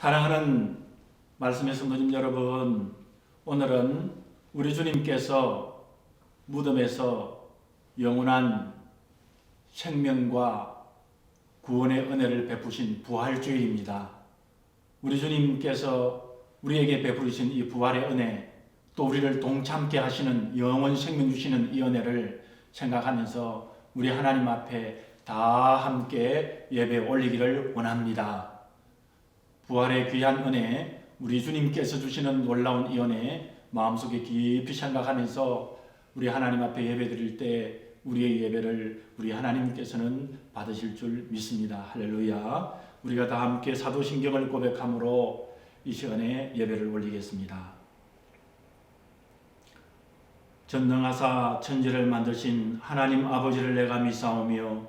사랑하는 말씀의 성도님 여러분, 오늘은 우리 주님께서 무덤에서 영원한 생명과 구원의 은혜를 베푸신 부활주일입니다. 우리 주님께서 우리에게 베푸신 이 부활의 은혜, 또 우리를 동참케 하시는 영원 생명 주시는 이 은혜를 생각하면서 우리 하나님 앞에 다 함께 예배 올리기를 원합니다. 부활의 귀한 은혜, 우리 주님께서 주시는 놀라운 이 은혜 마음속에 깊이 생각하면서 우리 하나님 앞에 예배 드릴 때 우리의 예배를 우리 하나님께서는 받으실 줄 믿습니다. 할렐루야. 우리가 다 함께 사도신경을 고백함으로 이 시간에 예배를 올리겠습니다. 전능하사 천지를 만드신 하나님 아버지를 내가 믿사오며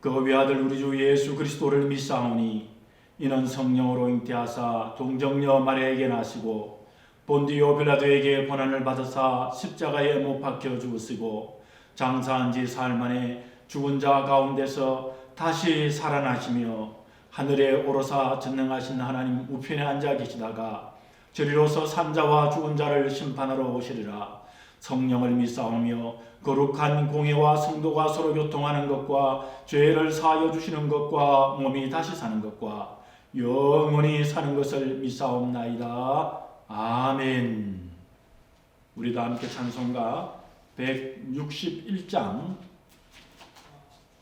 그 외아들 우리 주 예수 그리스도를 믿사오니 이는 성령으로 잉태하사 동정녀 마리아에게 나시고 본디오 빌라도에게 고난을 받으사 십자가에 못 박혀 죽으시고 장사한 지 사흘 만에 죽은 자 가운데서 다시 살아나시며 하늘에 오르사 전능하신 하나님 우편에 앉아 계시다가 저리로서 산자와 죽은 자를 심판하러 오시리라. 성령을 믿사오며 거룩한 공회와 성도가 서로 교통하는 것과 죄를 사하여 주시는 것과 몸이 다시 사는 것과 영원히 사는 것을 믿사옵나이다. 아멘. 우리 다 함께 찬송가 161장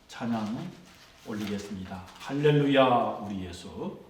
찬양 올리겠습니다. 할렐루야 우리 예수.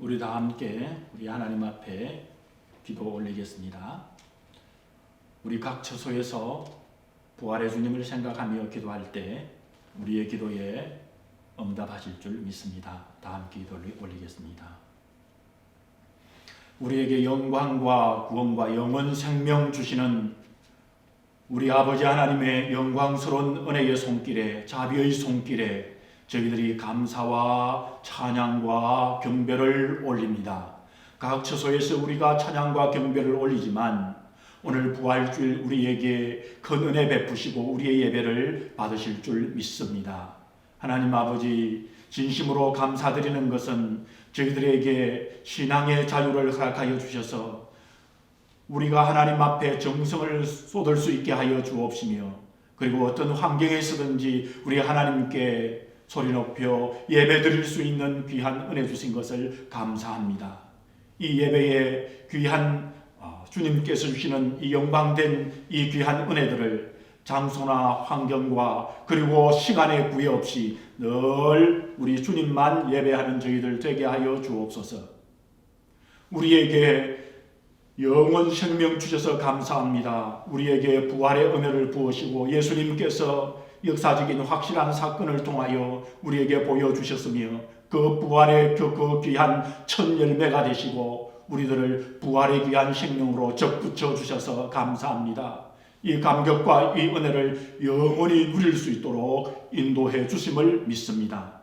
우리 다 함께 우리 하나님 앞에 기도 올리겠습니다. 우리 각 처소에서 부활의 주님을 생각하며 기도할 때 우리의 기도에 응답하실 줄 믿습니다. 다 함께 기도 올리겠습니다. 우리에게 영광과 구원과 영원 생명 주시는 우리 아버지 하나님의 영광스러운 은혜의 손길에, 자비의 손길에 저희들이 감사와 찬양과 경배를 올립니다. 각 처소에서 우리가 찬양과 경배를 올리지만 오늘 부활주일 우리에게 큰 은혜 베푸시고 우리의 예배를 받으실 줄 믿습니다. 하나님 아버지, 진심으로 감사드리는 것은 저희들에게 신앙의 자유를 허락하여 주셔서 우리가 하나님 앞에 정성을 쏟을 수 있게 하여 주옵시며, 그리고 어떤 환경에 서든지 우리 하나님께 소리 높여 예배 드릴 수 있는 귀한 은혜 주신 것을 감사합니다. 이 예배에 귀한 주님께서 주시는 이 영광된 이 귀한 은혜들을 장소나 환경과 그리고 시간에 구애 없이 늘 우리 주님만 예배하는 저희들 되게 하여 주옵소서. 우리에게 영원 생명 주셔서 감사합니다. 우리에게 부활의 은혜를 부으시고 예수님께서 역사적인 확실한 사건을 통하여 우리에게 보여주셨으며 그 부활의 그 귀한 첫 열매가 되시고 우리들을 부활의 귀한 생명으로 접붙여 주셔서 감사합니다. 이 감격과 이 은혜를 영원히 누릴 수 있도록 인도해 주심을 믿습니다.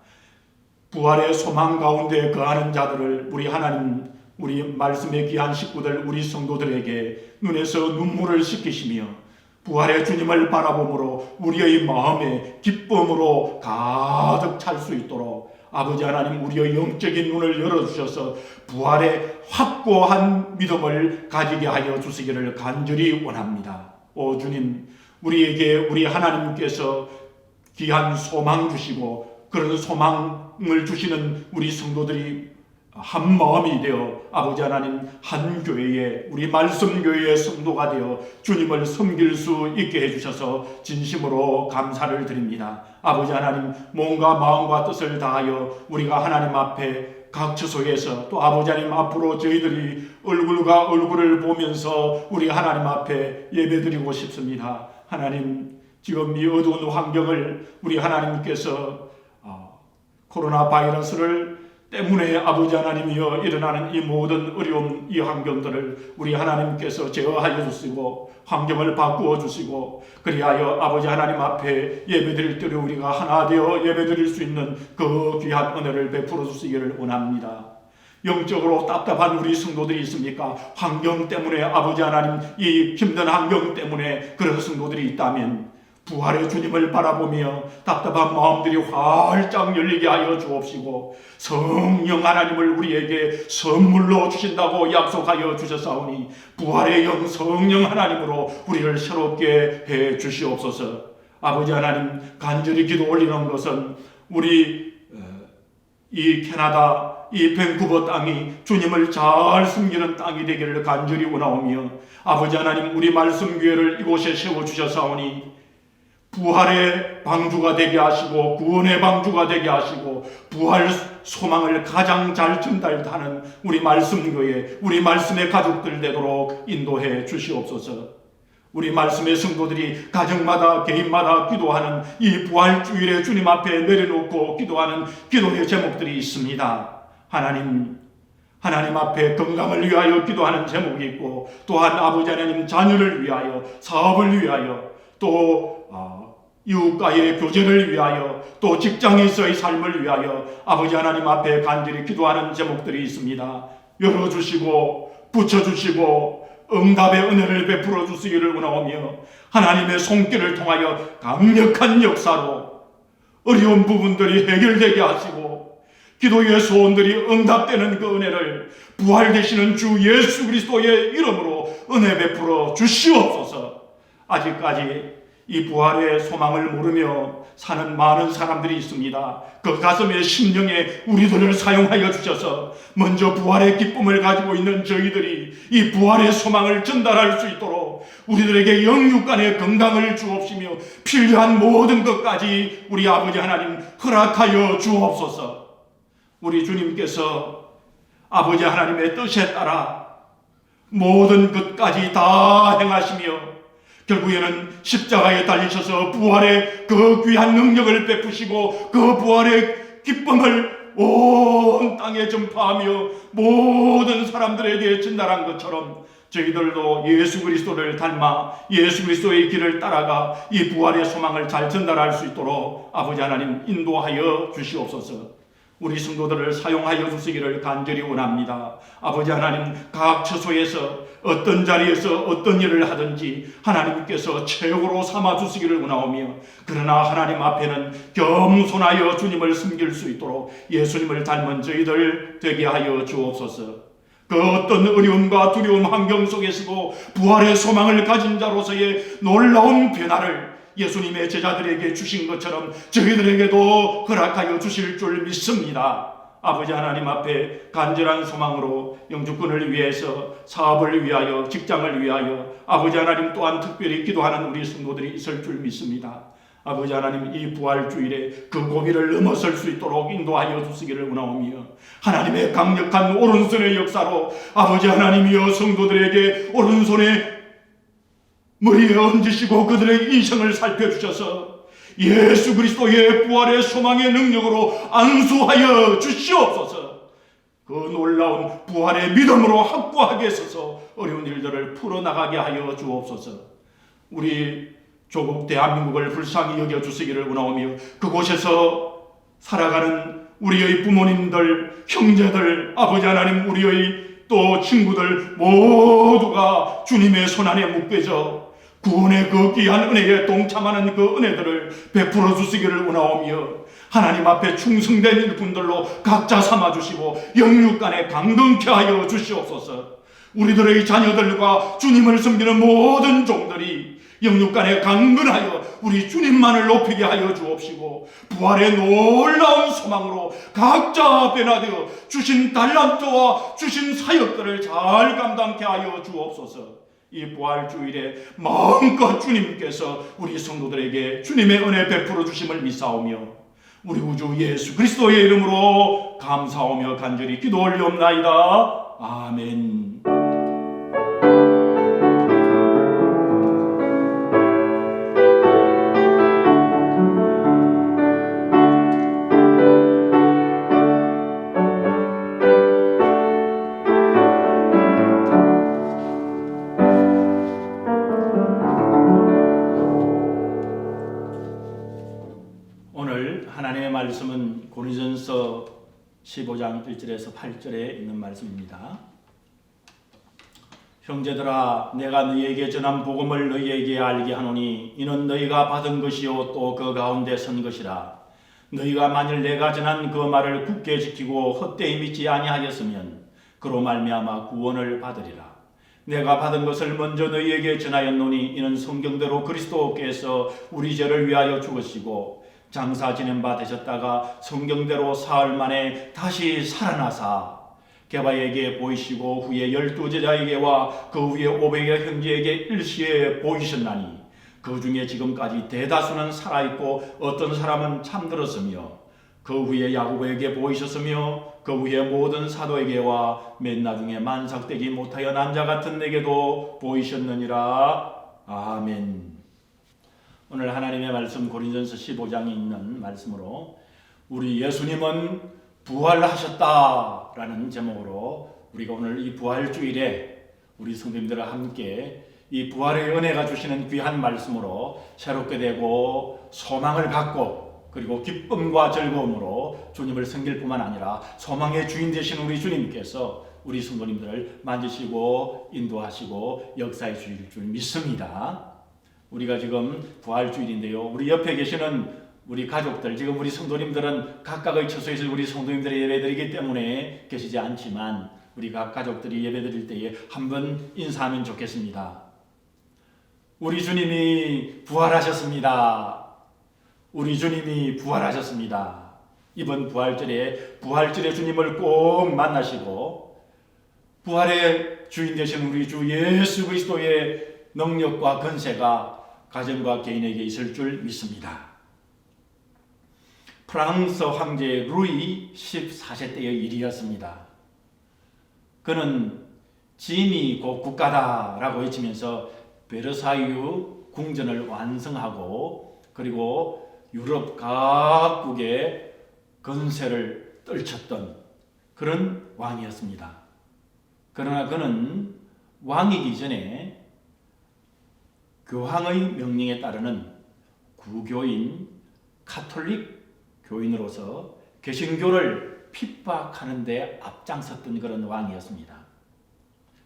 부활의 소망 가운데 거하는 자들을 우리 하나님, 우리 말씀의 귀한 식구들, 우리 성도들에게 눈에서 눈물을 씻기시며 부활의 주님을 바라봄으로 우리의 마음에 기쁨으로 가득 찰 수 있도록 아버지 하나님 우리의 영적인 눈을 열어주셔서 부활의 확고한 믿음을 가지게 하여 주시기를 간절히 원합니다. 오 주님, 우리에게 우리 하나님께서 귀한 소망 주시고 그런 소망을 주시는 우리 성도들이 한 마음이 되어 아버지 하나님 한 교회에 우리 말씀 교회의 성도가 되어 주님을 섬길 수 있게 해주셔서 진심으로 감사를 드립니다. 아버지 하나님 몸과 마음과 뜻을 다하여 우리가 하나님 앞에 각 처소에서 또 아버지 하나님 앞으로 저희들이 얼굴과 얼굴을 보면서 우리 하나님 앞에 예배드리고 싶습니다. 하나님 지금 이 어두운 환경을 우리 하나님께서 코로나 바이러스를 때문에 아버지 하나님이여 일어나는 이 모든 어려움 이 환경들을 우리 하나님께서 제어하여 주시고 환경을 바꾸어 주시고 그리하여 아버지 하나님 앞에 예배드릴 때로 우리가 하나 되어 예배드릴 수 있는 그 귀한 은혜를 베풀어 주시기를 원합니다. 영적으로 답답한 우리 성도들이 있습니까? 환경 때문에 아버지 하나님 이 힘든 환경 때문에 그런 성도들이 있다면 부활의 주님을 바라보며 답답한 마음들이 활짝 열리게 하여 주옵시고 성령 하나님을 우리에게 선물로 주신다고 약속하여 주셨사오니 부활의 영 성령 하나님으로 우리를 새롭게 해 주시옵소서. 아버지 하나님 간절히 기도 올리는 것은 우리 이 캐나다 이 밴쿠버 땅이 주님을 잘 숨기는 땅이 되기를 간절히 원하오며 아버지 하나님 우리 말씀교회를 이곳에 세워주셨사오니 부활의 방주가 되게 하시고 구원의 방주가 되게 하시고 부활 소망을 가장 잘 전달하는 우리 말씀교회 우리 말씀의 가족들 되도록 인도해 주시옵소서. 우리 말씀의 성도들이 가정마다 개인마다 기도하는 이 부활주일에 주님 앞에 내려놓고 기도하는 기도의 제목들이 있습니다. 하나님 앞에 건강을 위하여 기도하는 제목이 있고 또한 아버지 하나님 자녀를 위하여 사업을 위하여 또 이웃과의 교제를 위하여 또 직장에서의 삶을 위하여 아버지 하나님 앞에 간절히 기도하는 제목들이 있습니다. 열어주시고 붙여주시고 응답의 은혜를 베풀어 주시기를 원하오며 하나님의 손길을 통하여 강력한 역사로 어려운 부분들이 해결되게 하시고 기도의 소원들이 응답되는 그 은혜를 부활되시는 주 예수 그리스도의 이름으로 은혜 베풀어 주시옵소서. 아직까지 이 부활의 소망을 모르며 사는 많은 사람들이 있습니다. 그 가슴의 심령에 우리들을 사용하여 주셔서 먼저 부활의 기쁨을 가지고 있는 저희들이 이 부활의 소망을 전달할 수 있도록 우리들에게 영육간의 건강을 주옵시며 필요한 모든 것까지 우리 아버지 하나님 허락하여 주옵소서. 우리 주님께서 아버지 하나님의 뜻에 따라 모든 것까지 다 행하시며 결국에는 십자가에 달리셔서 부활의 그 귀한 능력을 베푸시고 그 부활의 기쁨을 온 땅에 전파하며 모든 사람들에게 전달한 것처럼 저희들도 예수 그리스도를 닮아 예수 그리스도의 길을 따라가 이 부활의 소망을 잘 전달할 수 있도록 아버지 하나님 인도하여 주시옵소서. 우리 성도들을 사용하여 주시기를 간절히 원합니다. 아버지 하나님 각 처소에서 어떤 자리에서 어떤 일을 하든지 하나님께서 최고로 삼아 주시기를 원하오며 그러나 하나님 앞에는 겸손하여 주님을 섬길 수 있도록 예수님을 닮은 저희들 되게 하여 주옵소서. 그 어떤 어려움과 두려움 환경 속에서도 부활의 소망을 가진 자로서의 놀라운 변화를 예수님의 제자들에게 주신 것처럼 저희들에게도 허락하여 주실 줄 믿습니다. 아버지 하나님 앞에 간절한 소망으로 영주권을 위해서, 사업을 위하여, 직장을 위하여 아버지 하나님 또한 특별히 기도하는 우리 성도들이 있을 줄 믿습니다. 아버지 하나님, 이 부활주일에 그 고비를 넘어설 수 있도록 인도하여 주시기를 원하오며, 하나님의 강력한 오른손의 역사로 아버지 하나님이여 성도들에게 오른손에 머리에 얹으시고 그들의 인생을 살펴주셔서 예수 그리스도의 부활의 소망의 능력으로 안수하여 주시옵소서. 그 놀라운 부활의 믿음으로 확고하게 서서 어려운 일들을 풀어나가게 하여 주옵소서. 우리 조국 대한민국을 불쌍히 여겨주시기를 원하오며, 그곳에서 살아가는 우리의 부모님들, 형제들, 아버지 하나님, 우리의 또 친구들 모두가 주님의 손안에 묶여져 구원의 그 귀한 은혜에 동참하는 그 은혜들을 베풀어 주시기를 원하오며, 하나님 앞에 충성된 일꾼들로 각자 삼아주시고 영육간에 강건케 하여 주시옵소서. 우리들의 자녀들과 주님을 섬기는 모든 종들이 영육간에 강건하여 우리 주님만을 높이게 하여 주옵시고, 부활의 놀라운 소망으로 각자 변화되어 주신 달란트와 주신 사역들을 잘 감당케 하여 주옵소서. 이 부활주일에 마음껏 주님께서 우리 성도들에게 주님의 은혜 베풀어 주심을 믿사오며, 우리 우주 예수 그리스도의 이름으로 감사하며 간절히 기도 올리옵나이다. 아멘. 말씀은 고린도전서 15장 1절에서 8절에 있는 말씀입니다. 형제들아, 내가 너희에게 전한 복음을 너희에게 알게 하노니 이는 너희가 받은 것이요 또 그 가운데 선 것이라. 너희가 만일 내가 전한 그 말을 굳게 지키고 헛되이 믿지 아니하였으면 그로 말미암아 구원을 받으리라. 내가 받은 것을 먼저 너희에게 전하였노니 이는 성경대로 그리스도께서 우리 죄를 위하여 죽으시고 장사 지낸 바 되셨다가 성경대로 사흘 만에 다시 살아나사 게바에게 보이시고 후에 12제자에게와 그 후에 500여 형제에게 일시에 보이셨나니 그 중에 지금까지 대다수는 살아있고 어떤 사람은 잠들었으며 그 후에 야고보에게 보이셨으며 그 후에 모든 사도에게와 맨 나중에 만삭되지 못하여 남자 같은 내게도 보이셨느니라. 아멘. 오늘 하나님의 말씀 고린도전서 15장에 있는 말씀으로 우리 예수님은 부활하셨다라는 제목으로 우리가 오늘 이 부활주일에 우리 성도님들과 함께 이 부활의 은혜가 주시는 귀한 말씀으로 새롭게 되고 소망을 갖고 그리고 기쁨과 즐거움으로 주님을 섬길 뿐만 아니라 소망의 주인 되신 우리 주님께서 우리 성도님들을 만지시고 인도하시고 역사해 주실 줄 믿습니다. 우리가 지금 부활주일인데요, 우리 옆에 계시는 우리 가족들, 지금 우리 성도님들은 각각의 처소에서 우리 성도님들의 예배드리기 때문에 계시지 않지만 우리 각 가족들이 예배드릴 때에 한번 인사하면 좋겠습니다. 우리 주님이 부활하셨습니다. 우리 주님이 부활하셨습니다. 이번 부활절에 주님을 꼭 만나시고 부활의 주인 되신 우리 주 예수 그리스도의 능력과 권세가 가정과 개인에게 있을 줄 믿습니다. 프랑스 황제 루이 14세 때의 일이었습니다. 그는 진이 곧 국가다라고 외치면서 베르사유 궁전을 완성하고 그리고 유럽 각국의 권세를 떨쳤던 그런 왕이었습니다. 그러나 그는 왕이기 전에 교황의 명령에 따르는 구교인 카톨릭 교인으로서 개신교를 핍박하는 데 앞장섰던 그런 왕이었습니다.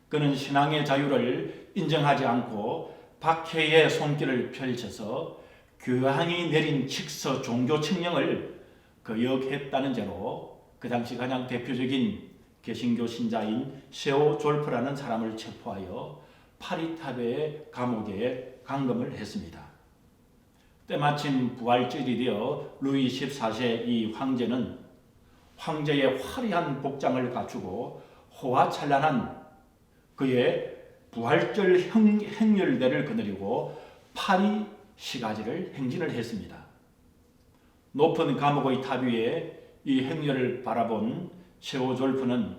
그는 신앙의 자유를 인정하지 않고 박해의 손길을 펼쳐서 교황이 내린 칙서 종교 칙령을 거역했다는 죄로 그 당시 가장 대표적인 개신교 신자인 세오 졸프라는 사람을 체포하여 파리타베의 감옥에 감금을 했습니다. 때마침 부활절이 되어 루이 14세 이 황제는 황제의 화려한 복장을 갖추고 호화찬란한 그의 부활절 행렬대를 거느리고 파리 시가지를 행진을 했습니다. 높은 감옥의 탑 위에 이 행렬을 바라본 세오졸프는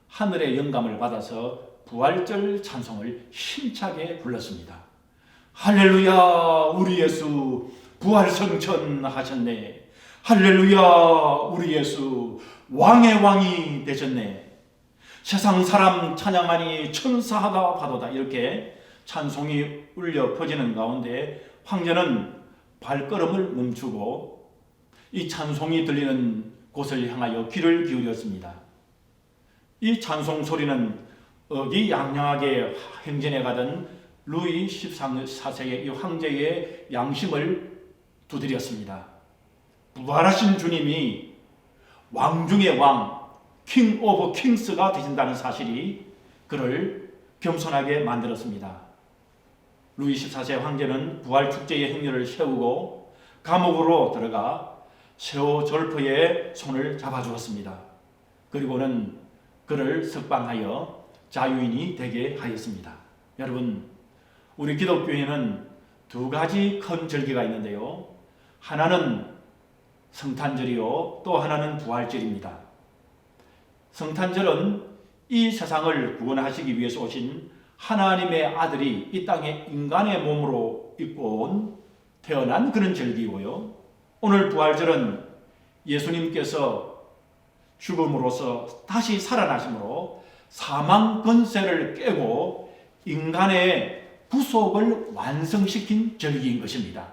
하늘의 영감을 받아서 부활절 찬송을 힘차게 불렀습니다. 할렐루야, 우리 예수 부활성천하셨네. 할렐루야, 우리 예수 왕의 왕이 되셨네. 세상 사람 찬양하니 천사하다 파도다. 이렇게 찬송이 울려 퍼지는 가운데 황제는 발걸음을 멈추고 이 찬송이 들리는 곳을 향하여 귀를 기울였습니다. 이 찬송 소리는 어기양양하게 행진해 가던 루이 14세의 이 황제의 양심을 두드렸습니다. 부활하신 주님이 왕 중의 왕, 킹 오브 킹스가 되신다는 사실이 그를 겸손하게 만들었습니다. 루이 14세 황제는 부활 축제의 행렬을 세우고 감옥으로 들어가 세오졸프의 손을 잡아주었습니다. 그리고는 그를 석방하여 자유인이 되게 하였습니다. 여러분, 우리 기독교에는 두 가지 큰 절기가 있는데요. 하나는 성탄절이요, 또 하나는 부활절입니다. 성탄절은 이 세상을 구원하시기 위해서 오신 하나님의 아들이 이 땅에 인간의 몸으로 입고 온 태어난 그런 절기고요. 오늘 부활절은 예수님께서 죽음으로써 다시 살아나심으로 사망 권세를 깨고 인간의 구속을 완성시킨 절기인 것입니다.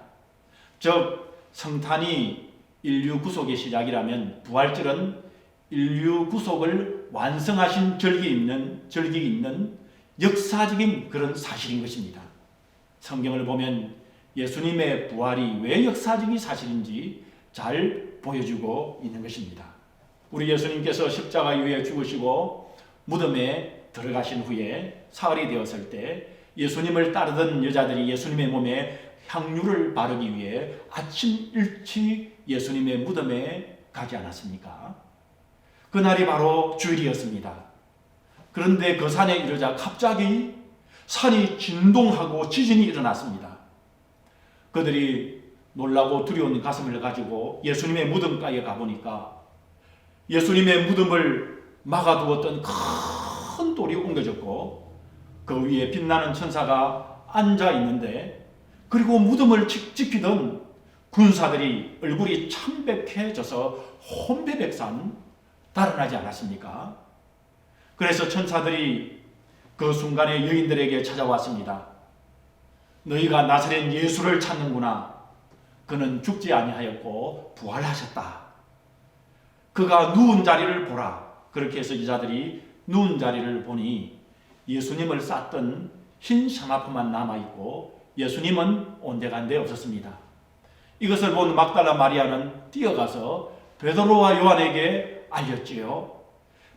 즉 성탄이 인류 구속의 시작이라면 부활절은 인류 구속을 완성하신 절기 있는 역사적인 그런 사실인 것입니다. 성경을 보면 예수님의 부활이 왜 역사적인 사실인지 잘 보여주고 있는 것입니다. 우리 예수님께서 십자가 위에 죽으시고 무덤에 들어가신 후에 사흘이 되었을 때 예수님을 따르던 여자들이 예수님의 몸에 향유를 바르기 위해 아침 일찍 예수님의 무덤에 가지 않았습니까? 그날이 바로 주일이었습니다. 그런데 그 산에 이르자 갑자기 산이 진동하고 지진이 일어났습니다. 그들이 놀라고 두려운 가슴을 가지고 예수님의 무덤가에 가보니까 예수님의 무덤을 막아두었던 큰 돌이 옮겨졌고 그 위에 빛나는 천사가 앉아 있는데, 그리고 무덤을 지키던 군사들이 얼굴이 창백해져서 혼배백산 달아나지 않았습니까? 그래서 천사들이 그 순간에 여인들에게 찾아왔습니다. 너희가 나사렛 예수를 찾는구나. 그는 죽지 아니하였고 부활하셨다. 그가 누운 자리를 보라. 그렇게 해서 여자들이 누운 자리를 보니 예수님을 쌌던 흰 샤마프만 남아있고 예수님은 온데간데 없었습니다. 이것을 본 막달라 마리아는 뛰어가서 베드로와 요한에게 알렸지요.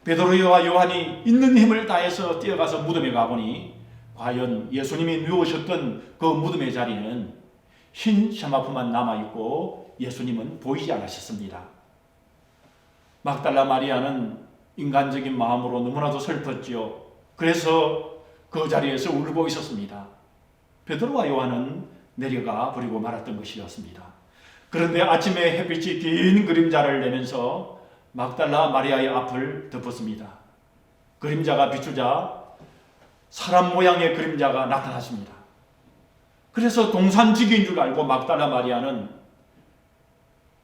베드로와 요한이 있는 힘을 다해서 뛰어가서 무덤에 가보니 과연 예수님이 누우셨던 그 무덤의 자리는 흰 샤마프만 남아있고 예수님은 보이지 않으셨습니다. 막달라 마리아는 인간적인 마음으로 너무나도 슬펐지요. 그래서 그 자리에서 울고 있었습니다. 베드로와 요한은 내려가 버리고 말았던 것이었습니다. 그런데 아침에 햇빛이 긴 그림자를 내면서 막달라 마리아의 앞을 덮었습니다. 그림자가 비추자 사람 모양의 그림자가 나타났습니다. 그래서 동산지기인 줄 알고 막달라 마리아는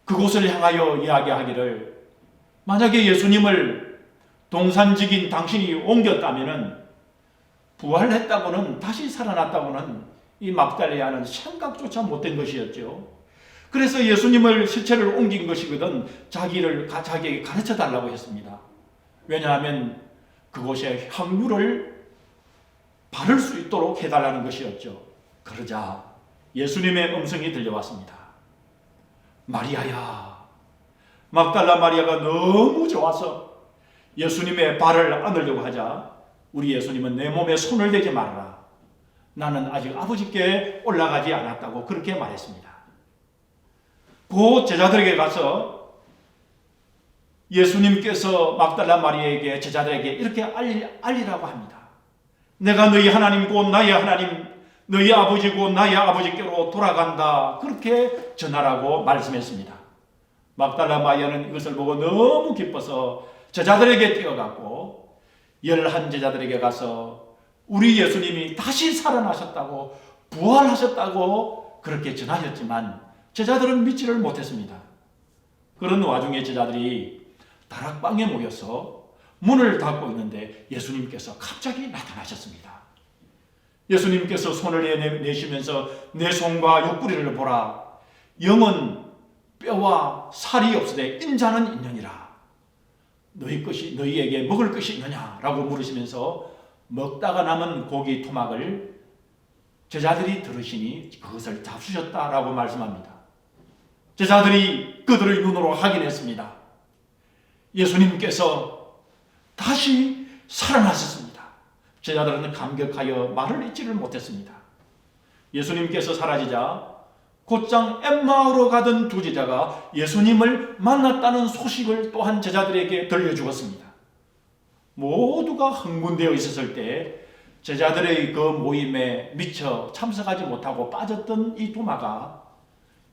그곳을 향하여 이야기하기를, 만약에 예수님을 동산지기인 당신이 옮겼다면 부활했다고는, 다시 살아났다고는 이 막달리아는 생각조차 못된 것이었죠. 그래서 예수님을 시체를 옮긴 것이거든 자기에게 가르쳐 달라고 했습니다. 왜냐하면 그곳에 향유를 바를 수 있도록 해달라는 것이었죠. 그러자 예수님의 음성이 들려왔습니다. 마리아야. 막달라 마리아가 너무 좋아서 예수님의 발을 안으려고 하자 우리 예수님은 내 몸에 손을 대지 말아라. 나는 아직 아버지께 올라가지 않았다고 그렇게 말했습니다. 그 제자들에게 가서 예수님께서 막달라 마리아에게 제자들에게 이렇게 알리라고 합니다. 내가 너희 하나님이고 나의 하나님, 너희 아버지고 나의 아버지께로 돌아간다. 그렇게 전하라고 말씀했습니다. 막달라 마리아는 이것을 보고 너무 기뻐서 제자들에게 뛰어갔고 11 제자들에게 가서 우리 예수님이 다시 살아나셨다고, 부활하셨다고 그렇게 전하셨지만 제자들은 믿지를 못했습니다. 그런 와중에 제자들이 다락방에 모여서 문을 닫고 있는데 예수님께서 갑자기 나타나셨습니다. 예수님께서 손을 내시면서 내 손과 옆구리를 보라. 영은 뼈와 살이 없으되 인자는 있느니라. 너희에게 먹을 것이 있느냐라고 물으시면서 먹다가 남은 고기 토막을 제자들이 들으시니 그것을 잡수셨다라고 말씀합니다. 제자들이 그들의 눈으로 확인했습니다. 예수님께서 다시 살아나셨습니다. 제자들은 감격하여 말을 잇지를 못했습니다. 예수님께서 사라지자 곧장 엠마오로 가던 2 제자가 예수님을 만났다는 소식을 또한 제자들에게 들려주었습니다. 모두가 흥분되어 있었을 때 제자들의 그 모임에 미처 참석하지 못하고 빠졌던 이 도마가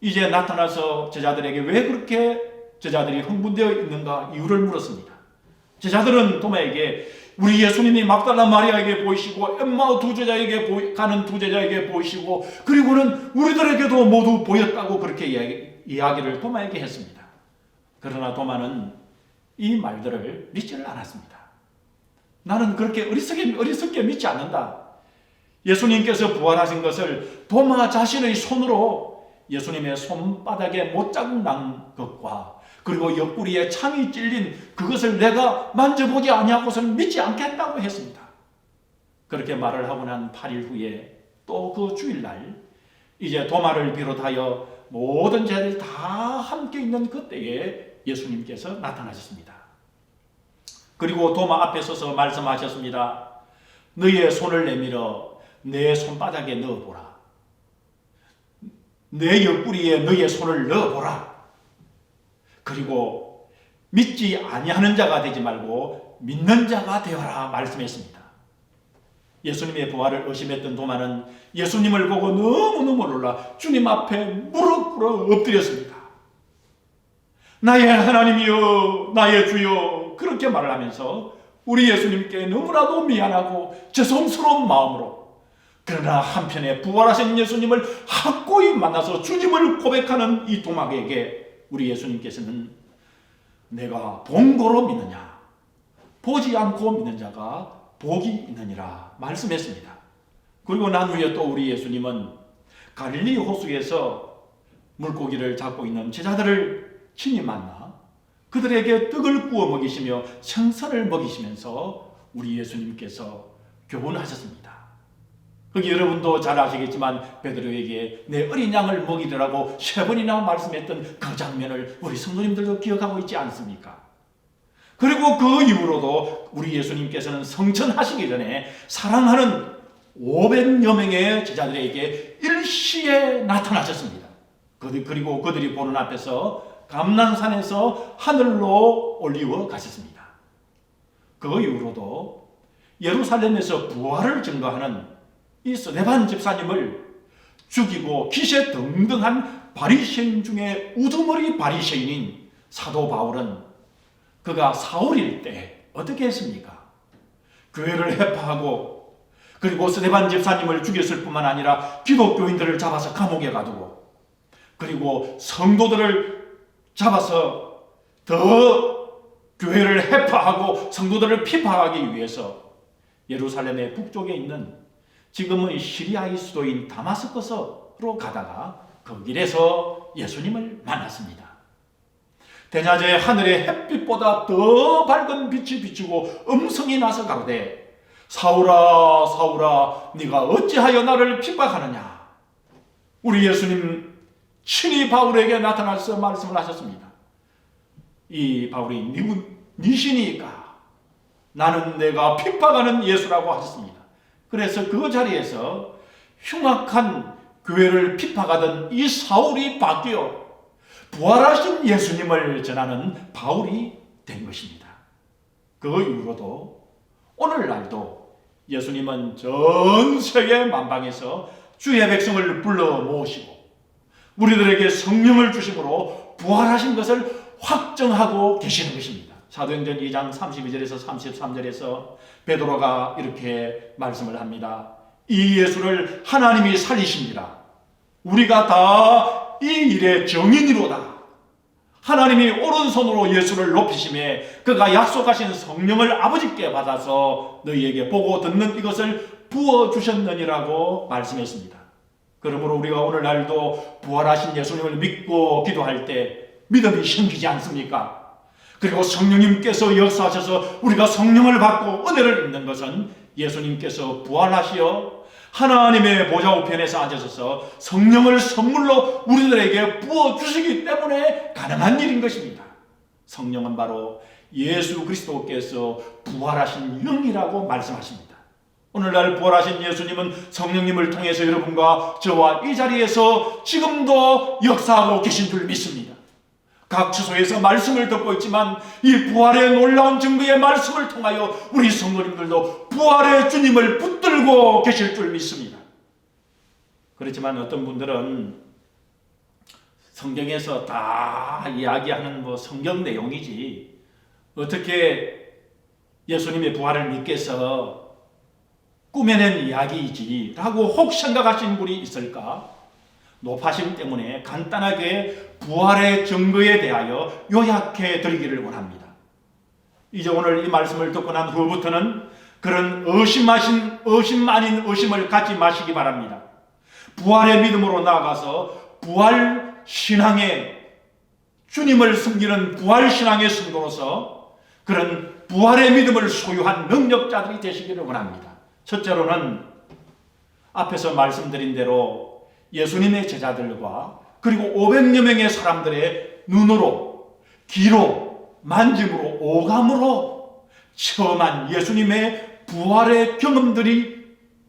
이제 나타나서 제자들에게 왜 그렇게 제자들이 흥분되어 있는가 이유를 물었습니다. 제자들은 도마에게 우리 예수님이 막달라 마리아에게 보이시고 엠마오 2 제자에게 가는 2 제자에게 보이시고 그리고는 우리들에게도 모두 보였다고 그렇게 이야기를 도마에게 했습니다. 그러나 도마는 이 말들을 믿지를 않았습니다. 나는 그렇게 어리석게 믿지 않는다. 예수님께서 부활하신 것을 도마 자신의 손으로 예수님의 손바닥에 못자국 난 것과 그리고 옆구리에 창이 찔린 그것을 내가 만져보지 아니하고서는 믿지 않겠다고 했습니다. 그렇게 말을 하고 난 8일 후에 또 그 주일날 이제 도마를 비롯하여 모든 제자들이 다 함께 있는 그때에 예수님께서 나타나셨습니다. 그리고 도마 앞에 서서 말씀하셨습니다. 너의 손을 내밀어 내 손바닥에 넣어보라. 내 옆구리에 너의 손을 넣어보라. 그리고 믿지 아니하는 자가 되지 말고 믿는 자가 되어라 말씀했습니다. 예수님의 부활을 의심했던 도마는 예수님을 보고 너무너무 놀라 주님 앞에 무릎 꿇어 엎드렸습니다. 나의 하나님이여 나의 주여 그렇게 말을 하면서 우리 예수님께 너무나도 미안하고 죄송스러운 마음으로 그러나 한편에 부활하신 예수님을 확고히 만나서 주님을 고백하는 이 도마에게 우리 예수님께서는 내가 본고로 믿느냐 보지 않고 믿는 자가 복이 있느니라 말씀했습니다. 그리고 난 후에 또 우리 예수님은 갈릴리 호수에서 물고기를 잡고 있는 제자들을 친히 만나 그들에게 떡을 구워 먹이시며 생선을 먹이시면서 우리 예수님께서 교훈하셨습니다. 거기 여러분도 잘 아시겠지만 베드로에게 내 어린 양을 먹이더라고 3번이나 말씀했던 그 장면을 우리 성도님들도 기억하고 있지 않습니까? 그리고 그 이후로도 우리 예수님께서는 성천하시기 전에 사랑하는 500여 명의 제자들에게 일시에 나타나셨습니다. 그리고 그들이 보는 앞에서 감난산에서 하늘로 올리워 가셨습니다. 그 이후로도 예루살렘에서 부활을 증거하는 이 스데반 집사님을 죽이고 기세등등한 바리새인 중에 우두머리 바리새인인 사도 바울은 그가 사울일 때 어떻게 했습니까? 교회를 해파하고 그리고 스데반 집사님을 죽였을 뿐만 아니라 기독교인들을 잡아서 감옥에 가두고 그리고 성도들을 잡아서 더 교회를 해파하고 성도들을 피파하기 위해서 예루살렘의 북쪽에 있는 지금은 시리아의 수도인 다마스커스로 가다가 그 길에서 예수님을 만났습니다. 대낮에 하늘의 햇빛보다 더 밝은 빛이 비추고 음성이 나서 가로되 사울아 사울아 네가 어찌하여 나를 핍박하느냐. 우리 예수님 친히 바울에게 나타나서 말씀을 하셨습니다. 이 바울이 니시니까 나는 내가 핍박하는 예수라고 하셨습니다. 그래서 그 자리에서 흉악한 교회를 핍박하던 이 사울이 바뀌어 부활하신 예수님을 전하는 바울이 된 것입니다. 그 이후로도 오늘날도 예수님은 전 세계 만방에서 주의 백성을 불러 모으시고 우리들에게 성령을 주심으로 부활하신 것을 확정하고 계시는 것입니다. 사도행전 2장 32절에서 33절에서 베드로가 이렇게 말씀을 합니다. 이 예수를 하나님이 살리십니다. 우리가 다 이 일의 정인이로다. 하나님이 오른손으로 예수를 높이심에 그가 약속하신 성령을 아버지께 받아서 너희에게 보고 듣는 이것을 부어주셨느니라고 말씀했습니다. 그러므로 우리가 오늘날도 부활하신 예수님을 믿고 기도할 때 믿음이 생기지 않습니까? 그리고 성령님께서 역사하셔서 우리가 성령을 받고 은혜를 입는 것은 예수님께서 부활하시어 하나님의 보좌 우편에서 앉으셔서 성령을 선물로 우리들에게 부어주시기 때문에 가능한 일인 것입니다. 성령은 바로 예수 그리스도께서 부활하신 영이라고 말씀하십니다. 오늘날 부활하신 예수님은 성령님을 통해서 여러분과 저와 이 자리에서 지금도 역사하고 계신 줄 믿습니다. 각 처소에서 말씀을 듣고 있지만 이 부활의 놀라운 증거의 말씀을 통하여 우리 성도님들도 부활의 주님을 붙들고 계실 줄 믿습니다. 그렇지만 어떤 분들은 성경에서 다 이야기하는 성경 내용이지 어떻게 예수님의 부활을 믿겠어? 꾸며낸 이야기이지 라고 혹 생각하시는 분이 있을까? 높아심 때문에 간단하게 부활의 증거에 대하여 요약해 드리기를 원합니다. 이제 오늘 이 말씀을 듣고 난 후부터는 그런 의심 아닌 의심을 갖지 마시기 바랍니다. 부활의 믿음으로 나아가서 부활 신앙의 주님을 섬기는 부활 신앙의 성도로서 그런 부활의 믿음을 소유한 능력자들이 되시기를 원합니다. 첫째로는 앞에서 말씀드린 대로 예수님의 제자들과 그리고 500여 명의 사람들의 눈으로, 귀로, 만짐으로, 오감으로 체험한 예수님의 부활의 경험들이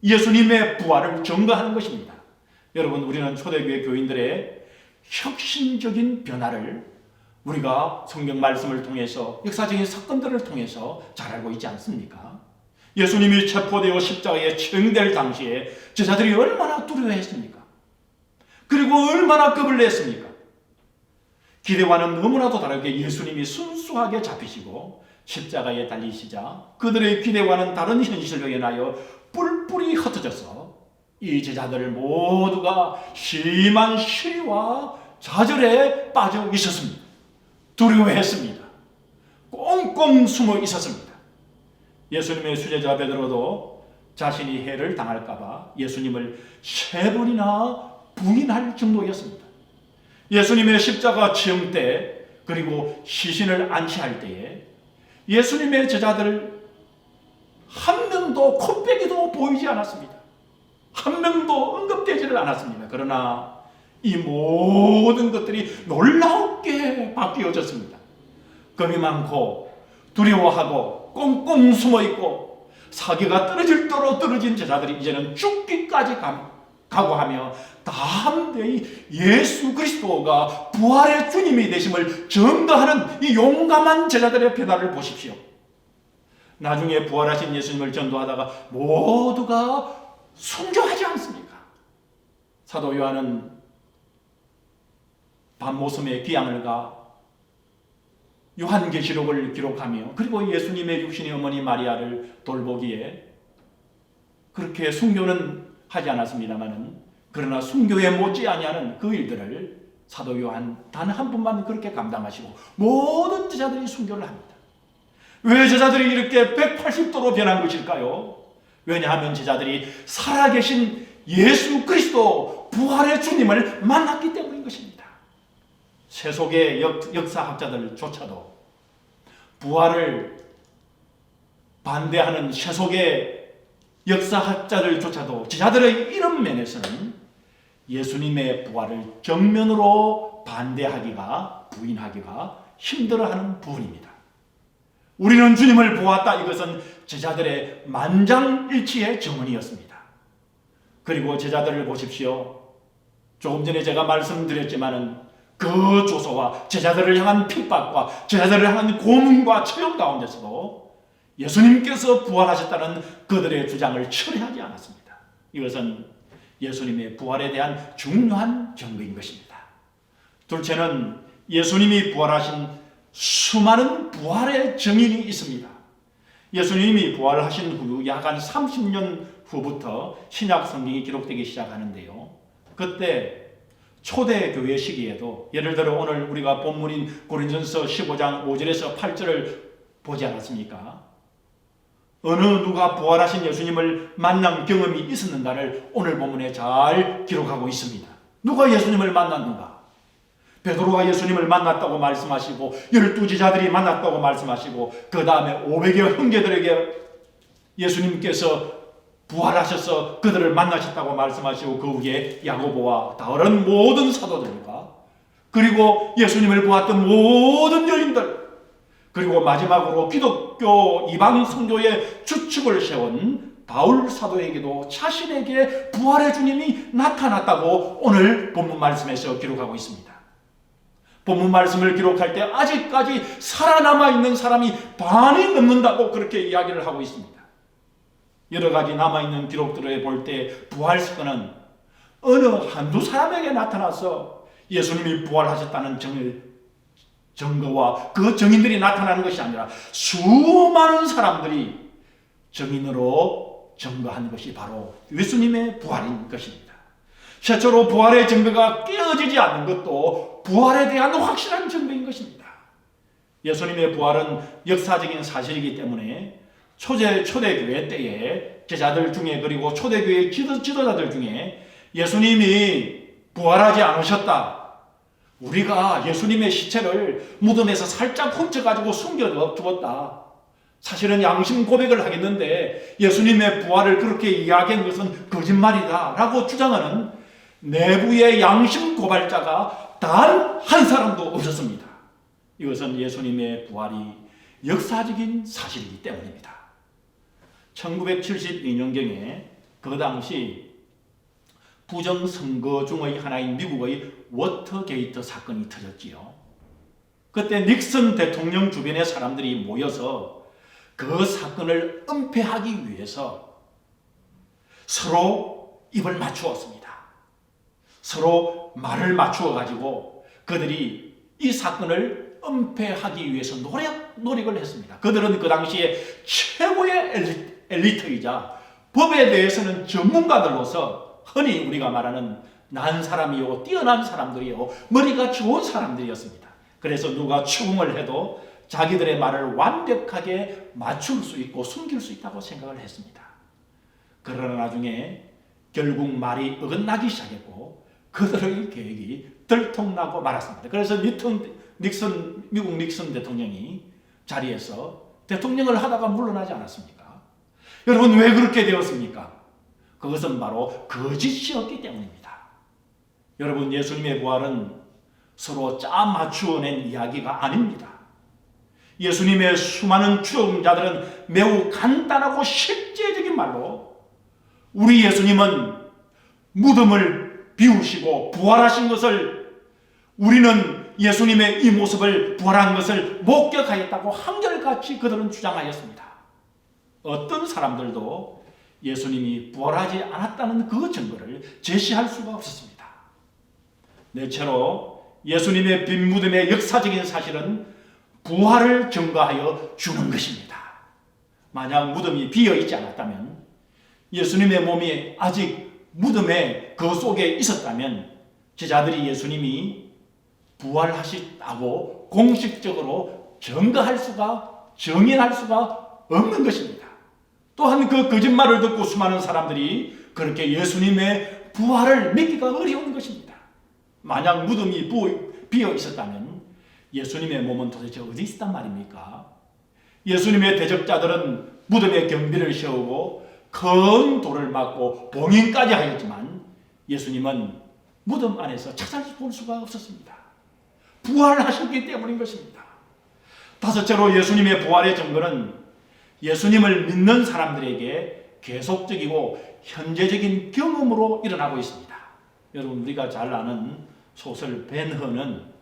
예수님의 부활을 증거하는 것입니다. 여러분, 우리는 초대교회 교인들의 혁신적인 변화를 우리가 성경 말씀을 통해서 역사적인 사건들을 통해서 잘 알고 있지 않습니까? 예수님이 체포되어 십자가에 처형될 당시에 제자들이 얼마나 두려워했습니까? 그리고 얼마나 겁을 냈습니까? 기대와는 너무나도 다르게 예수님이 순수하게 잡히시고 십자가에 달리시자 그들의 기대와는 다른 현실로 인하여 뿔뿔이 흩어져서 이 제자들 모두가 심한 시리와 좌절에 빠져 있었습니다. 두려워했습니다. 꽁꽁 숨어 있었습니다. 예수님의 수제자 베드로도 자신이 해를 당할까 봐 예수님을 3번이나 부인할 정도였습니다. 예수님의 십자가 체험 때 그리고 시신을 안치할 때에 예수님의 제자들 한 명도 코빼기도 보이지 않았습니다. 한 명도 언급되지를 않았습니다. 그러나 이 모든 것들이 놀랍게 바뀌어졌습니다. 겁이 많고 두려워하고 꽁꽁 숨어있고 사기가 떨어질 대로 떨어진 제자들이 이제는 죽기까지 각오하며 담대히 예수 그리스도가 부활의 주님이 되심을 증거하는 이 용감한 제자들의 변화를 보십시오. 나중에 부활하신 예수님을 전도하다가 모두가 순교하지 않습니까? 사도 요한은 밤모섬에 귀향을 가 요한계시록을 기록하며 그리고 예수님의 육신의 어머니 마리아를 돌보기에 그렇게 순교는 하지 않았습니다마는 그러나 순교에 못지 아니하는 그 일들을 사도 요한 단 한 분만 그렇게 감당하시고 모든 제자들이 순교를 합니다. 왜 제자들이 이렇게 180도로 변한 것일까요? 왜냐하면 제자들이 살아계신 예수 그리스도 부활의 주님을 만났기 때문인 것입니다. 세속의 역사학자들조차도 부활을 반대하는 세속의 역사학자들조차도 제자들의 이런 면에서는 예수님의 부활을 정면으로 반대하기가 부인하기가 힘들어하는 부분입니다. 우리는 주님을 보았다. 이것은 제자들의 만장일치의 증언이었습니다. 그리고 제자들을 보십시오. 조금 전에 제가 말씀드렸지만은 그 조소와 제자들을 향한 핍박과 제자들을 향한 고문과 처형 가운데서도 예수님께서 부활하셨다는 그들의 주장을 철회하지 않았습니다. 이것은 예수님의 부활에 대한 중요한 증거인 것입니다. 둘째는 예수님이 부활하신 수많은 부활의 증인이 있습니다. 예수님이 부활하신 후 약 한 30년 후부터 신약 성경이 기록되기 시작하는데요. 그때 초대교회 시기에도 예를 들어 오늘 우리가 본문인 고린전서 15장 5절에서 8절을 보지 않았습니까? 어느 누가 부활하신 예수님을 만난 경험이 있었는가를 오늘 본문에 잘 기록하고 있습니다. 누가 예수님을 만났는가? 베드로가 예수님을 만났다고 말씀하시고 12제자들이 만났다고 말씀하시고 그 다음에 500여 형제들에게 예수님께서 부활하셔서 그들을 만나셨다고 말씀하시고 그 후에 야고보와 다른 모든 사도들과 그리고 예수님을 보았던 모든 여인들 그리고 마지막으로 기독교 이방 선교의 주축을 세운 바울 사도에게도 자신에게 부활의 주님이 나타났다고 오늘 본문 말씀에서 기록하고 있습니다. 본문 말씀을 기록할 때 아직까지 살아남아 있는 사람이 반이 넘는다고 그렇게 이야기를 하고 있습니다. 여러 가지 남아있는 기록들을 볼 때 부활 사건은 어느 한두 사람에게 나타나서 예수님이 부활하셨다는 증거와 그 증인들이 나타나는 것이 아니라 수많은 사람들이 증인으로 증거한 것이 바로 예수님의 부활인 것입니다. 최초로 부활의 증거가 깨어지지 않는 것도 부활에 대한 확실한 증거인 것입니다. 예수님의 부활은 역사적인 사실이기 때문에 초대교회 때에 제자들 중에 그리고 초대교회 지도자들 중에 예수님이 부활하지 않으셨다. 우리가 예수님의 시체를 무덤에서 살짝 훔쳐가지고 숨겨두었다. 사실은 양심 고백을 하겠는데 예수님의 부활을 그렇게 이야기한 것은 거짓말이다 라고 주장하는 내부의 양심 고발자가 단 한 사람도 없었습니다. 이것은 예수님의 부활이 역사적인 사실이기 때문입니다. 1972년경에 그 당시 부정선거 중의 하나인 미국의 워터게이트 사건이 터졌지요. 그때 닉슨 대통령 주변의 사람들이 모여서 그 사건을 은폐하기 위해서 서로 입을 맞추었습니다. 서로 말을 맞추어 가지고 그들이 이 사건을 은폐하기 위해서 노력을 했습니다. 그들은 그 당시에 최고의 엘리트이자 법에 대해서는 전문가들로서 흔히 우리가 말하는 난 사람이요 뛰어난 사람들이요 머리가 좋은 사람들이었습니다. 그래서 누가 추궁을 해도 자기들의 말을 완벽하게 맞출 수 있고 숨길 수 있다고 생각을 했습니다. 그러나 나중에 결국 말이 어긋나기 시작했고 그들의 계획이 들통나고 말았습니다. 그래서 미국 닉슨 대통령이 자리에서 대통령을 하다가 물러나지 않았습니까? 여러분 왜 그렇게 되었습니까? 그것은 바로 거짓이었기 때문입니다. 여러분 예수님의 부활은 서로 짜 맞추어낸 이야기가 아닙니다. 예수님의 수많은 추종자들은 매우 간단하고 실제적인 말로 우리 예수님은 무덤을 비우시고 부활하신 것을 우리는 예수님의 이 모습을 부활한 것을 목격하였다고 한결같이 그들은 주장하였습니다. 어떤 사람들도 예수님이 부활하지 않았다는 그 증거를 제시할 수가 없었습니다. 넷째로 예수님의 빈 무덤의 역사적인 사실은 부활을 증거하여 주는 것입니다. 만약 무덤이 비어있지 않았다면 예수님의 몸이 아직 무덤의 그 속에 있었다면 제자들이 예수님이 부활하셨다고 공식적으로 증인할 수가 없는 것입니다. 또한 그 거짓말을 듣고 수많은 사람들이 그렇게 예수님의 부활을 믿기가 어려운 것입니다. 만약 무덤이 비어 있었다면 예수님의 몸은 도대체 어디 있었단 말입니까? 예수님의 대적자들은 무덤에 경비를 세우고 큰 돌을 맞고 봉인까지 하였지만 예수님은 무덤 안에서 찾아볼 수가 없었습니다. 부활하셨기 때문인 것입니다. 다섯째로 예수님의 부활의 증거는 예수님을 믿는 사람들에게 계속적이고 현재적인 경험으로 일어나고 있습니다. 여러분 우리가 잘 아는 소설 벤허는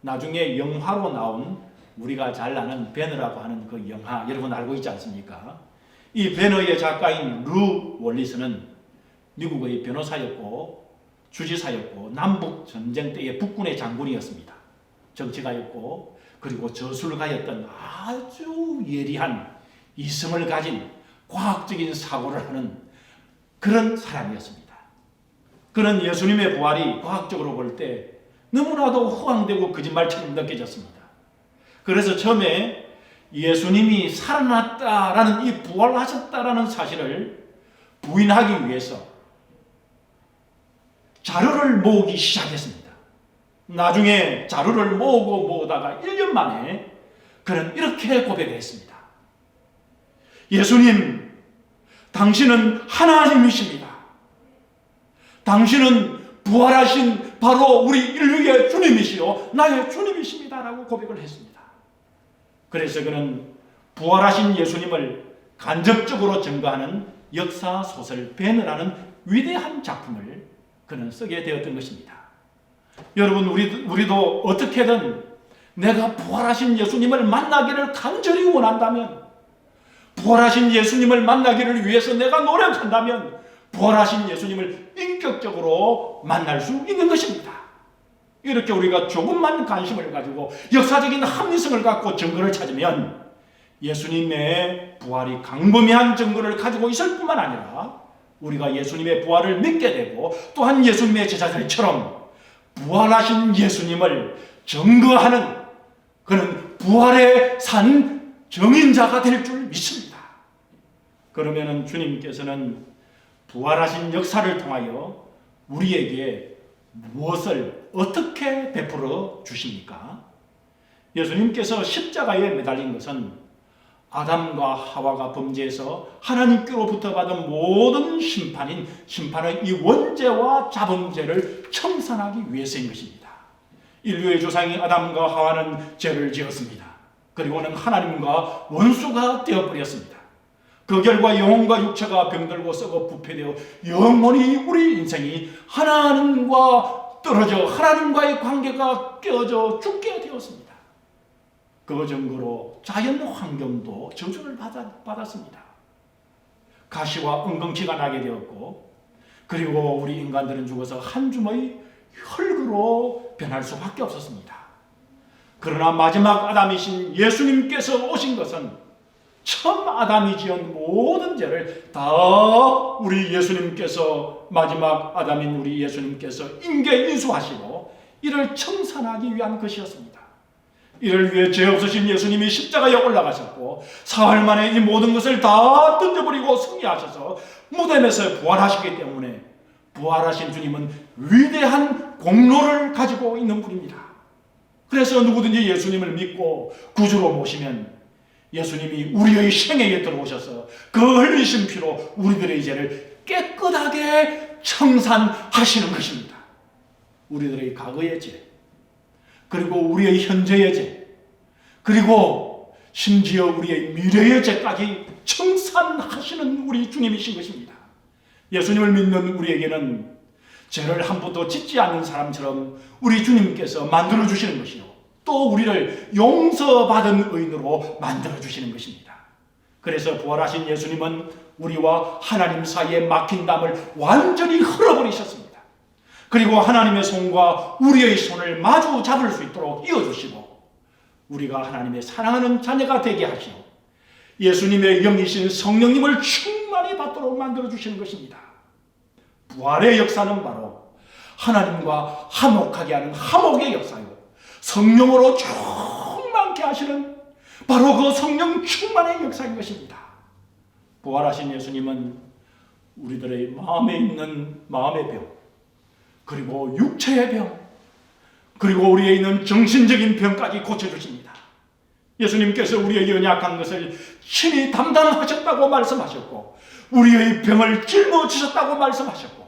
나중에 영화로 나온 우리가 잘 아는 벤허라고 하는 그 영화 여러분 알고 있지 않습니까? 이 벤허의 작가인 루 월리스는 미국의 변호사였고 주지사였고 남북 전쟁 때의 북군의 장군이었습니다. 정치가였고 그리고 저술가였던 아주 예리한 이성을 가진 과학적인 사고를 하는 그런 사람이었습니다. 그는 예수님의 부활이 과학적으로 볼 때 너무나도 허황되고 거짓말처럼 느껴졌습니다. 그래서 처음에 예수님이 살아났다라는 이 부활하셨다라는 사실을 부인하기 위해서 자료를 모으기 시작했습니다. 나중에 자료를 모으다가 1년 만에 그는 이렇게 고백했습니다. 예수님, 당신은 하나님이십니다. 당신은 부활하신 바로 우리 인류의 주님이시요 나의 주님이십니다 라고 고백을 했습니다. 그래서 그는 부활하신 예수님을 간접적으로 증거하는 역사소설 벤허라는 위대한 작품을 그는 쓰게 되었던 것입니다. 여러분, 우리도 어떻게든 내가 부활하신 예수님을 만나기를 간절히 원한다면, 부활하신 예수님을 만나기를 위해서 내가 노력한다면 부활하신 예수님을 인격적으로 만날 수 있는 것입니다. 이렇게 우리가 조금만 관심을 가지고 역사적인 합리성을 갖고 증거를 찾으면 예수님의 부활이 광범위한 증거를 가지고 있을 뿐만 아니라 우리가 예수님의 부활을 믿게 되고 또한 예수님의 제자들처럼 부활하신 예수님을 증거하는 그는 부활의 산 증인자가 될 줄 믿습니다. 그러면 주님께서는 부활하신 역사를 통하여 우리에게 무엇을 어떻게 베풀어 주십니까? 예수님께서 십자가에 매달린 것은 아담과 하와가 범죄해서 하나님께로부터 받은 모든 심판의 이 원죄와 자범죄를 청산하기 위해서인 것입니다. 인류의 조상인 아담과 하와는 죄를 지었습니다. 그리고는 하나님과 원수가 되어버렸습니다. 그 결과 영혼과 육체가 병들고 썩어 부패되어 영원히 우리 인생이 하나님과 떨어져 하나님과의 관계가 깨어져 죽게 되었습니다. 그 증거로 자연 환경도 저주를 받았습니다. 가시와 은근키가 나게 되었고 그리고 우리 인간들은 죽어서 한 줌의 흙으로 변할 수밖에 없었습니다. 그러나 마지막 아담이신 예수님께서 오신 것은 처음 아담이 지은 모든 죄를 다 우리 예수님께서 마지막 아담인 우리 예수님께서 인계 인수하시고 이를 청산하기 위한 것이었습니다. 이를 위해 죄 없으신 예수님이 십자가에 올라가셨고 사흘 만에 이 모든 것을 다 던져버리고 승리하셔서 무덤에서 부활하시기 때문에 부활하신 주님은 위대한 공로를 가지고 있는 분입니다. 그래서 누구든지 예수님을 믿고 구주로 모시면 예수님이 우리의 생애에 들어오셔서 그 흘리신 피로 우리들의 죄를 깨끗하게 청산하시는 것입니다. 우리들의 과거의 죄, 그리고 우리의 현재의 죄, 그리고 심지어 우리의 미래의 죄까지 청산하시는 우리 주님이신 것입니다. 예수님을 믿는 우리에게는 죄를 한 번도 짓지 않는 사람처럼 우리 주님께서 만들어주시는 것이요, 또 우리를 용서받은 의인으로 만들어주시는 것입니다. 그래서 부활하신 예수님은 우리와 하나님 사이에 막힌 담을 완전히 흘러버리셨습니다. 그리고 하나님의 손과 우리의 손을 마주 잡을 수 있도록 이어주시고 우리가 하나님의 사랑하는 자녀가 되게 하시고 예수님의 영이신 성령님을 충만히 받도록 만들어주시는 것입니다. 부활의 역사는 바로 하나님과 화목하게 하는 화목의 역사요, 성령으로 충만케 하시는 바로 그 성령 충만의 역사인 것입니다. 부활하신 예수님은 우리들의 마음에 있는 마음의 병, 그리고 육체의 병, 그리고 우리에 있는 정신적인 병까지 고쳐주십니다. 예수님께서 우리의 연약한 것을 친히 담당하셨다고 말씀하셨고 우리의 병을 짊어지셨다고 말씀하셨고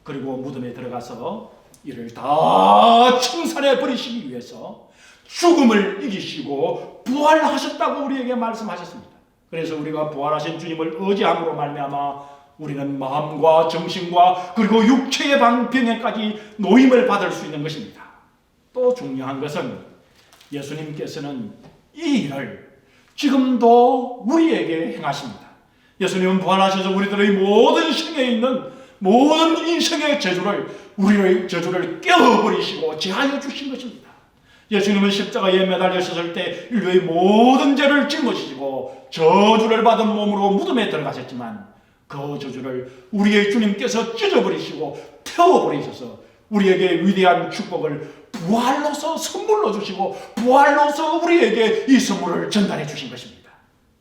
그리고 무덤에 들어가서 이를 다 청산해 버리시기 위해서 죽음을 이기시고 부활하셨다고 우리에게 말씀하셨습니다. 그래서 우리가 부활하신 주님을 의지함으로 말미암아 우리는 마음과 정신과 그리고 육체의 병에까지 노임을 받을 수 있는 것입니다. 또 중요한 것은 예수님께서는 이 일을 지금도 우리에게 행하십니다. 예수님은 부활하셔서 우리들의 모든 생에 있는 모든 인생의 저주를, 우리의 저주를 깨어버리시고 제하여 주신 것입니다. 예수님은 십자가에 매달리셨을 때 인류의 모든 죄를 짊어지시고 저주를 받은 몸으로 무덤에 들어가셨지만 그 저주를 우리의 주님께서 찢어버리시고 태워버리셔서 우리에게 위대한 축복을 부활로서 선물로 주시고 부활로서 우리에게 이 선물을 전달해 주신 것입니다.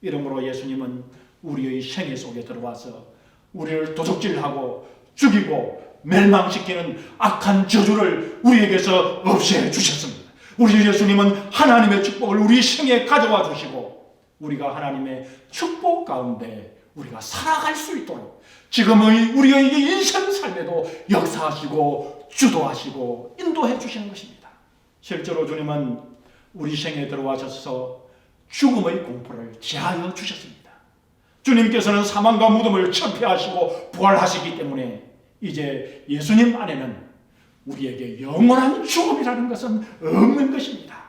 이러므로 예수님은 우리의 생애 속에 들어와서 우리를 도적질하고 죽이고 멸망시키는 악한 저주를 우리에게서 없애 주셨습니다. 우리 예수님은 하나님의 축복을 우리 생에 가져와 주시고 우리가 하나님의 축복 가운데 우리가 살아갈 수 있도록 지금의 우리의 인생 삶에도 역사하시고 주도하시고 인도해 주시는 것입니다. 실제로 주님은 우리 생에 들어와셔서 죽음의 공포를 제하여 주셨습니다. 주님께서는 사망과 무덤을 철폐하시고 부활하시기 때문에 이제 예수님 안에는 우리에게 영원한 죽음이라는 것은 없는 것입니다.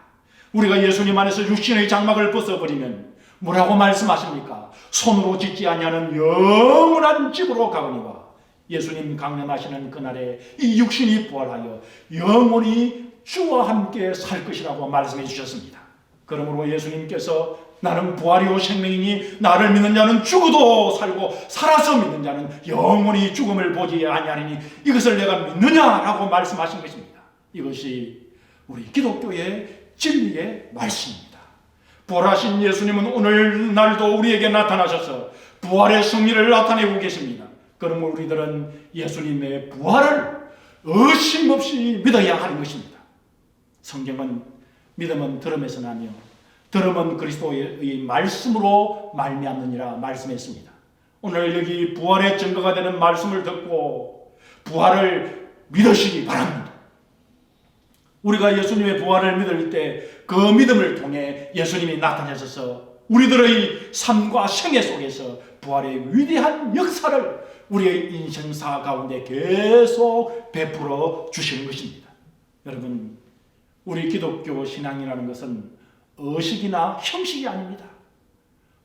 우리가 예수님 안에서 육신의 장막을 벗어버리면 뭐라고 말씀하십니까? 손으로 짓지 아니하는 영원한 집으로 가거니와 예수님 강림하시는 그날에 이 육신이 부활하여 영원히 주와 함께 살 것이라고 말씀해 주셨습니다. 그러므로 예수님께서 나는 부활이요 생명이니 나를 믿는 자는 죽어도 살고 살아서 믿는 자는 영원히 죽음을 보지 아니하리니 이것을 내가 믿느냐라고 말씀하신 것입니다. 이것이 우리 기독교의 진리의 말씀입니다. 부활하신 예수님은 오늘날도 우리에게 나타나셔서 부활의 승리를 나타내고 계십니다. 그러므로 우리들은 예수님의 부활을 의심 없이 믿어야 하는 것입니다. 성경은 믿음은 들음에서 나며 들음은 그리스도의 말씀으로 말미암느니라 말씀했습니다. 오늘 여기 부활의 증거가 되는 말씀을 듣고 부활을 믿으시기 바랍니다. 우리가 예수님의 부활을 믿을 때 그 믿음을 통해 예수님이 나타나셔서 우리들의 삶과 생애 속에서 부활의 위대한 역사를 우리의 인생사 가운데 계속 베풀어 주시는 것입니다. 여러분, 우리 기독교 신앙이라는 것은 의식이나 형식이 아닙니다.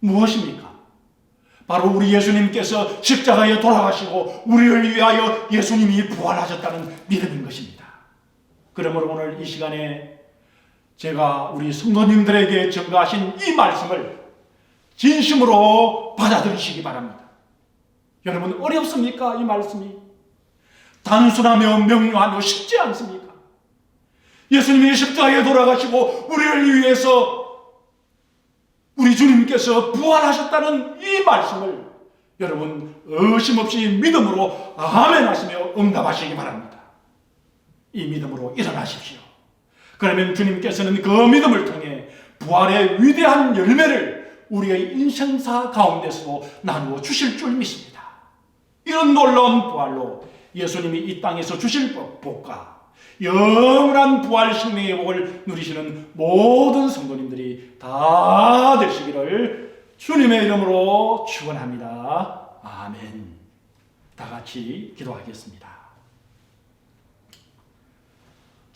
무엇입니까? 바로 우리 예수님께서 십자가에 돌아가시고 우리를 위하여 예수님이 부활하셨다는 믿음인 것입니다. 그러므로 오늘 이 시간에 제가 우리 성도님들에게 전가하신 이 말씀을 진심으로 받아들이시기 바랍니다. 여러분, 어렵습니까? 이 말씀이 단순하며 명료하며 쉽지 않습니까? 예수님이 십자가에 돌아가시고 우리를 위해서 우리 주님께서 부활하셨다는 이 말씀을 여러분 의심 없이 믿음으로 아멘 하시며 응답하시기 바랍니다. 이 믿음으로 일어나십시오. 그러면 주님께서는 그 믿음을 통해 부활의 위대한 열매를 우리의 인생사 가운데서도 나누어 주실 줄 믿습니다. 이런 놀라운 부활로 예수님이 이 땅에서 주실 복과 영원한 부활 생명의 복을 누리시는 모든 성도님들이 다 되시기를 주님의 이름으로 축원합니다. 아멘. 다 같이 기도하겠습니다.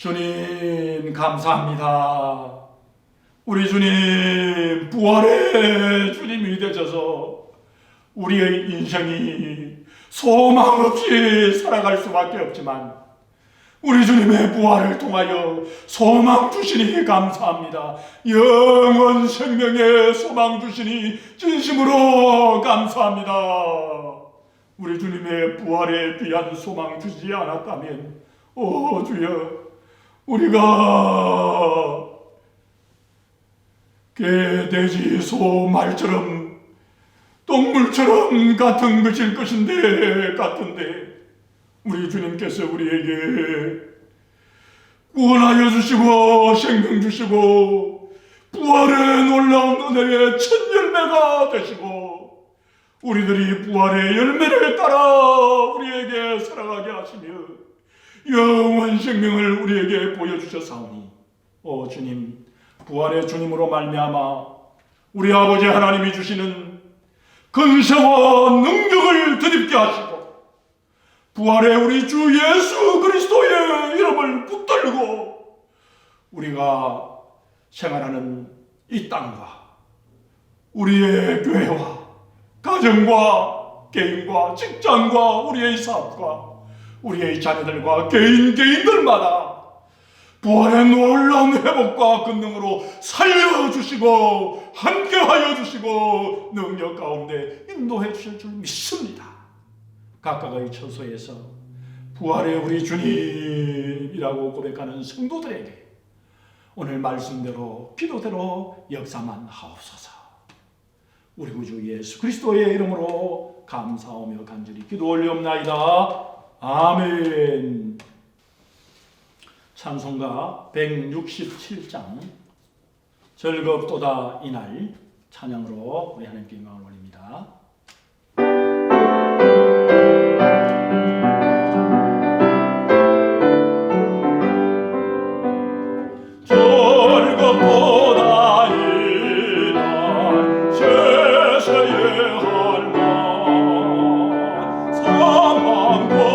주님 감사합니다. 우리 주님 부활의 주님이 되셔서 우리의 인생이 소망 없이 살아갈 수밖에 없지만 우리 주님의 부활을 통하여 소망 주시니 감사합니다. 영원 생명의 소망 주시니 진심으로 감사합니다. 우리 주님의 부활에 귀한 소망 주시지 않았다면 주여 우리가 개, 돼지, 소, 말처럼 동물처럼 같은 것일 같은데 우리 주님께서 우리에게 구원하여 주시고 생명 주시고 부활의 놀라운 은혜의 첫 열매가 되시고 우리들이 부활의 열매를 따라 우리에게 살아가게 하시며 영원 생명을 우리에게 보여주셨사오니 주님 부활의 주님으로 말미암아 우리 아버지 하나님이 주시는 근세와 능력을 드립게 하시고 부활의 우리 주 예수 그리스도의 이름을 붙들고 우리가 생활하는 이 땅과 우리의 교회와 가정과 개인과 직장과 우리의 사업과 우리의 자녀들과 개인들마다 부활의 놀라운 회복과 권능으로 살려주시고 함께하여 주시고 능력 가운데 인도해 주실 줄 믿습니다. 각각의 처소에서 부활의 우리 주님이라고 고백하는 성도들에게 오늘 말씀대로 기도대로 역사만 하옵소서. 우리 구주 예수 그리스도의 이름으로 감사하며 간절히 기도 올리옵나이다. 아멘. 찬송가 167장 즐겁도다 이날 찬양으로 우리 하나님께 영광을 올립니다. 즐겁도다 이날 세세의 할망 사망 권세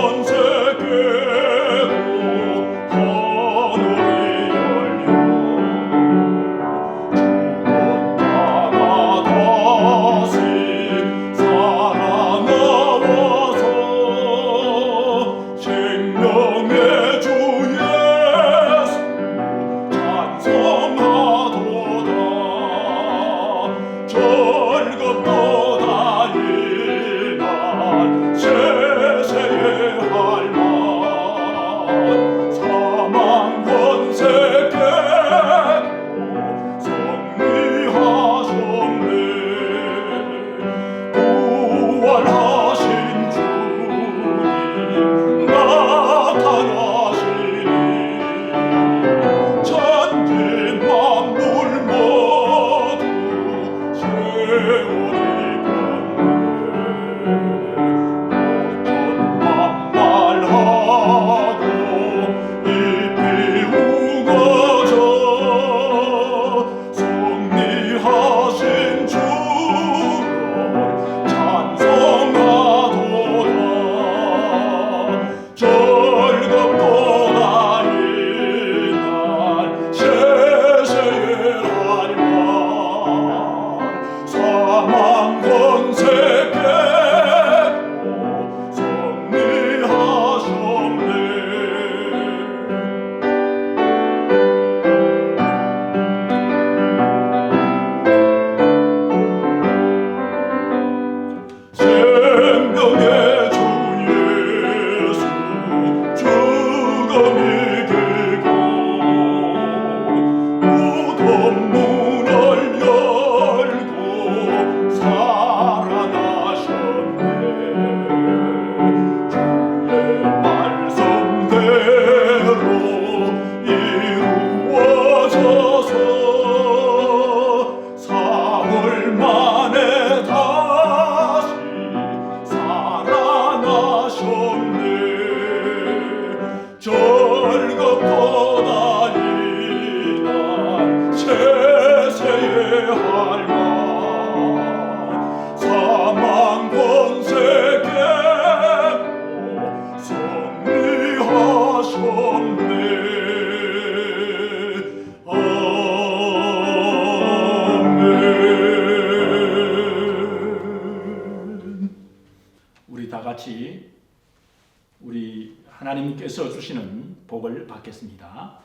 우리 하나님께서 주시는 복을 받겠습니다.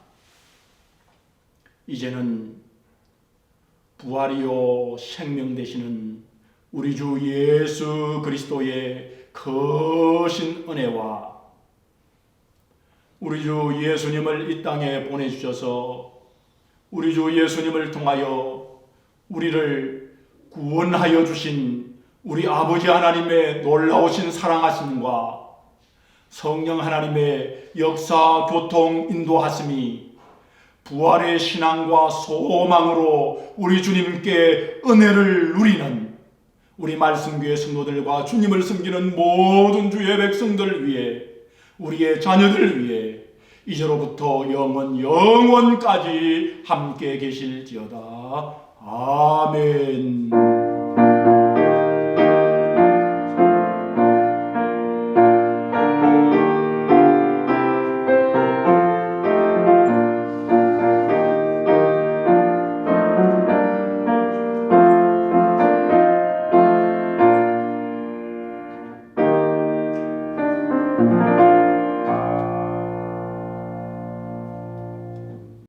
이제는 부활이요 생명 되시는 우리 주 예수 그리스도의 거신 은혜와 우리 주 예수님을 이 땅에 보내주셔서 우리 주 예수님을 통하여 우리를 구원하여 주신 우리 아버지 하나님의 놀라우신 사랑하심과 성령 하나님의 역사, 교통, 인도하심이 부활의 신앙과 소망으로 우리 주님께 은혜를 누리는 우리 말씀교회 성도들과 주님을 섬기는 모든 주의 백성들 위해 우리의 자녀들 위해 이제로부터 영원까지 함께 계실지어다. 아멘.